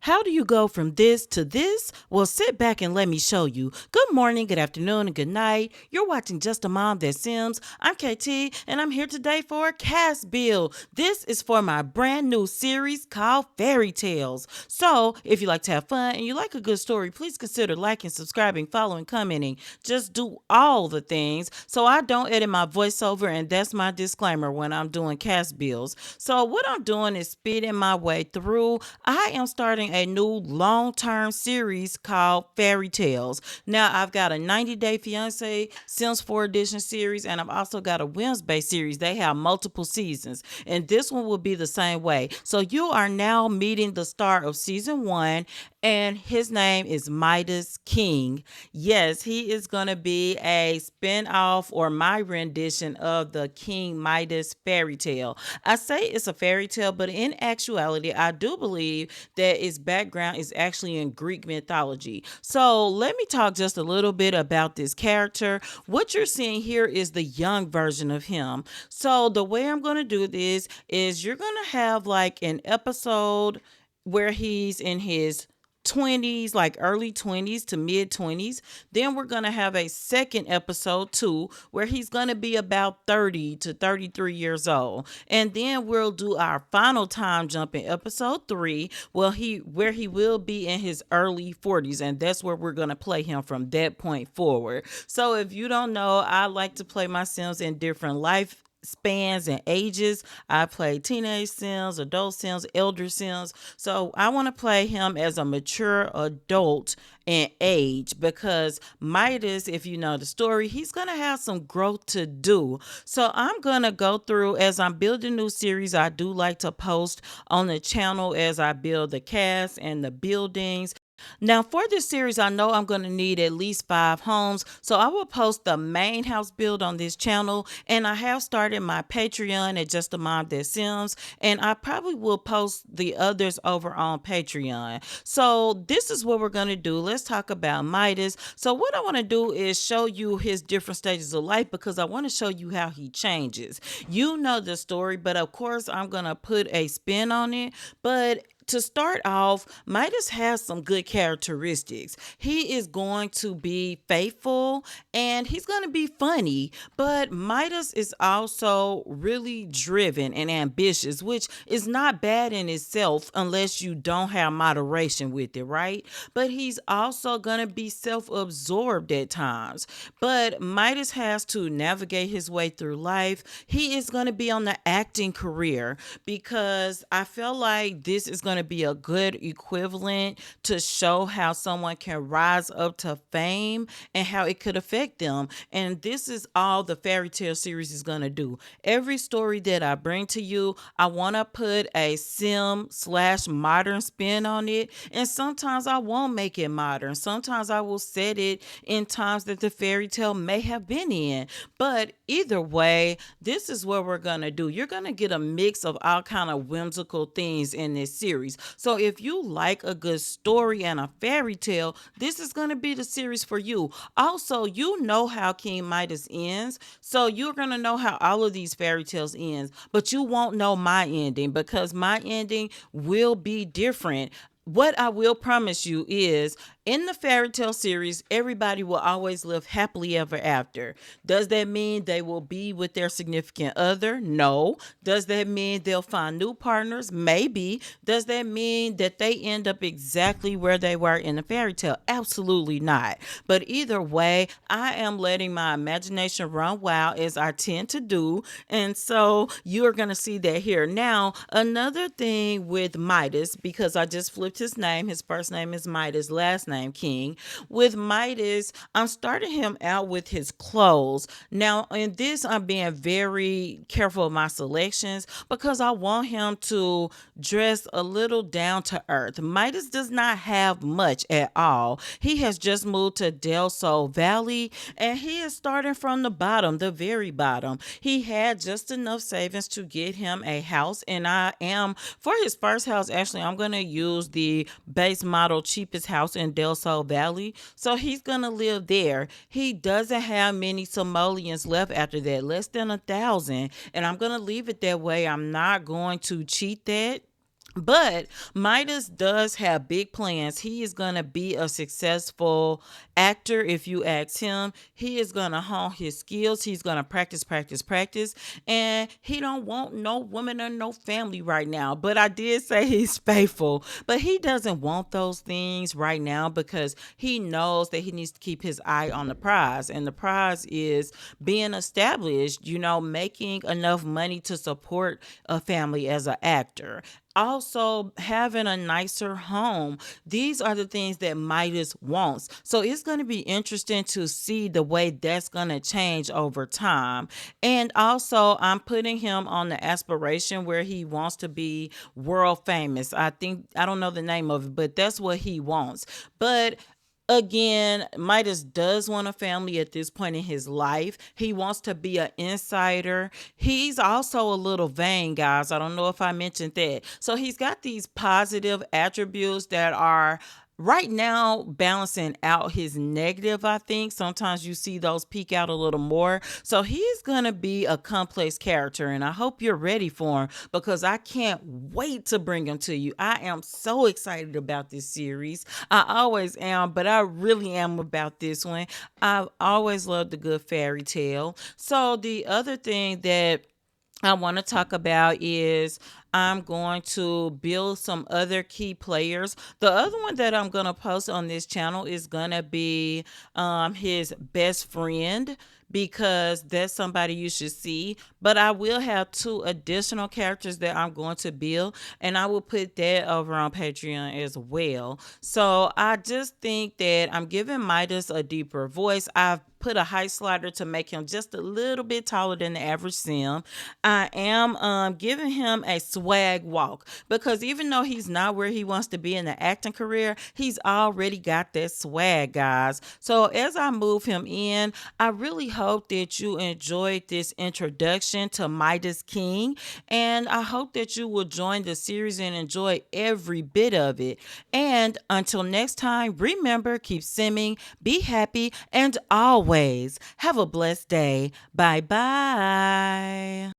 How do you go from this to this? Well, sit back and let me show you. Good morning, good afternoon, and good night. You're watching Just a Mom That Sims. I'm KT, and I'm here today for a cast build. This is for my brand new series called Fairy Tales. So, if you like to have fun and you like a good story, please consider liking, subscribing, following, commenting. Just do all the things so I don't edit my voiceover, and that's my disclaimer when I'm doing cast builds. So, what I'm doing is speeding my way through. I am starting a new long-term series called Fairy Tales. Now, I've got a 90-Day Fiancé Sims 4 Edition series, and I've also got a Wednesday series. They have multiple seasons, and this one will be the same way. So you are now meeting the star of season 1, and his name is Midas King. Yes, he is going to be a spin-off or my rendition of the King Midas fairy tale. I say it's a fairy tale, but in actuality, I do believe that its background is actually in Greek mythology. So let me talk just a little bit about this character. What you're seeing here is the young version of him. So the way I'm going to do this is you're going to have like an episode where he's in his 20s, like early 20s to mid 20s. Then we're going to have a second episode too, where he's going to be about 30 to 33 years old. And then we'll do our final time jump in episode 3, where he will be in his early 40s. And that's where we're going to play him from that point forward. So if you don't know, I like to play my Sims in different life spans and ages. I play teenage Sims, adult Sims, elder Sims. So I want to play him as a mature adult in age, because Midas, if you know the story, he's going to have some growth to do. So I'm going to go through as I'm building new series. I do like to post on the channel as I build the cast and the buildings. Now, for this series, I know I'm going to need at least 5 homes, so I will post the main house build on this channel, and I have started my Patreon at Just a Mom That Sims, and I probably will post the others over on Patreon. So this is what we're going to do. Let's talk about Midas. So what I want to do is show you his different stages of life, because I want to show you how he changes. You know the story, but of course I'm going to put a spin on it. But to start off, Midas has some good characteristics. He is going to be faithful and he's going to be funny, but Midas is also really driven and ambitious, which is not bad in itself unless you don't have moderation with it, right? But he's also going to be self-absorbed at times. But Midas has to navigate his way through life. He is going to be on the acting career, because I feel like this is going to be a good equivalent to show how someone can rise up to fame and how it could affect them. And this is all the Fairy Tale series is going to do. Every story that I bring to you, I want to put a sim/modern spin on it. And sometimes I won't make it modern. Sometimes I will set it in times that the fairy tale may have been in. But either way, this is what we're going to do. You're going to get a mix of all kind of whimsical things in this series. So if you like a good story and a fairy tale, this is going to be the series for you. Also, you know how King Midas ends, so you're going to know how all of these fairy tales ends, but you won't know my ending, because my ending will be different. What I will promise you is, in the fairy tale series, everybody will always live happily ever after. Does that mean they will be with their significant other? No. Does that mean they'll find new partners? Maybe. Does that mean that they end up exactly where they were in the fairy tale? Absolutely not. But either way, I am letting my imagination run wild, as I tend to do. And so you're going to see that here. Now, another thing with Midas, because I just flipped his name, his first name is Midas, last name King. With Midas, I'm starting him out with his clothes. Now, in this, I'm being very careful of my selections, because I want him to dress a little down to earth. Midas does not have much at all. He has just moved to Del Sol Valley, and he is starting from the bottom, the very bottom. He had just enough savings to get him a house, and for his first house, actually, I'm going to use the base model cheapest house in Del Sol Valley. So he's going to live there. He doesn't have many simoleons left after that, less than 1,000. And I'm going to leave it that way. I'm not going to cheat that. But Midas does have big plans. He is going to be a successful actor if you ask him. He is going to hone his skills. He's going to practice, practice, practice. And he don't want no woman or no family right now. But I did say he's faithful. But he doesn't want those things right now because he knows that he needs to keep his eye on the prize. And the prize is being established, making enough money to support a family as an actor, also having a nicer home. These are the things that Midas wants. So it's going to be interesting to see the way that's going to change over time. And also, I'm putting him on the aspiration where he wants to be world famous. I don't know the name of it, but that's what he wants. But again, Midas does want a family at this point in his life. He wants to be an insider. He's also a little vain, guys. I don't know if I mentioned that. So he's got these positive attributes that are right now balancing out his negative. I think sometimes you see those peak out a little more. So he's gonna be a complex character, and I hope you're ready for him because I can't wait to bring him to you. I am so excited about this series. I always am, but I really am about this one. I've always loved a good fairy tale. So the other thing that I want to talk about is I'm going to build some other key players. The other one that I'm going to post on this channel is going to be his best friend, because that's somebody you should see. But I will have two additional characters that I'm going to build, and I will put that over on Patreon as well. So I just think that I'm giving Midas a deeper voice. I've put a height slider to make him just a little bit taller than the average sim. I am giving him a swag walk because even though he's not where he wants to be in the acting career, he's already got that swag, guys. So as I move him in, I really hope that you enjoyed this introduction to Midas King, and I hope that you will join the series and enjoy every bit of it. And until next time, remember, keep simming, be happy, and always have a blessed day. Bye bye.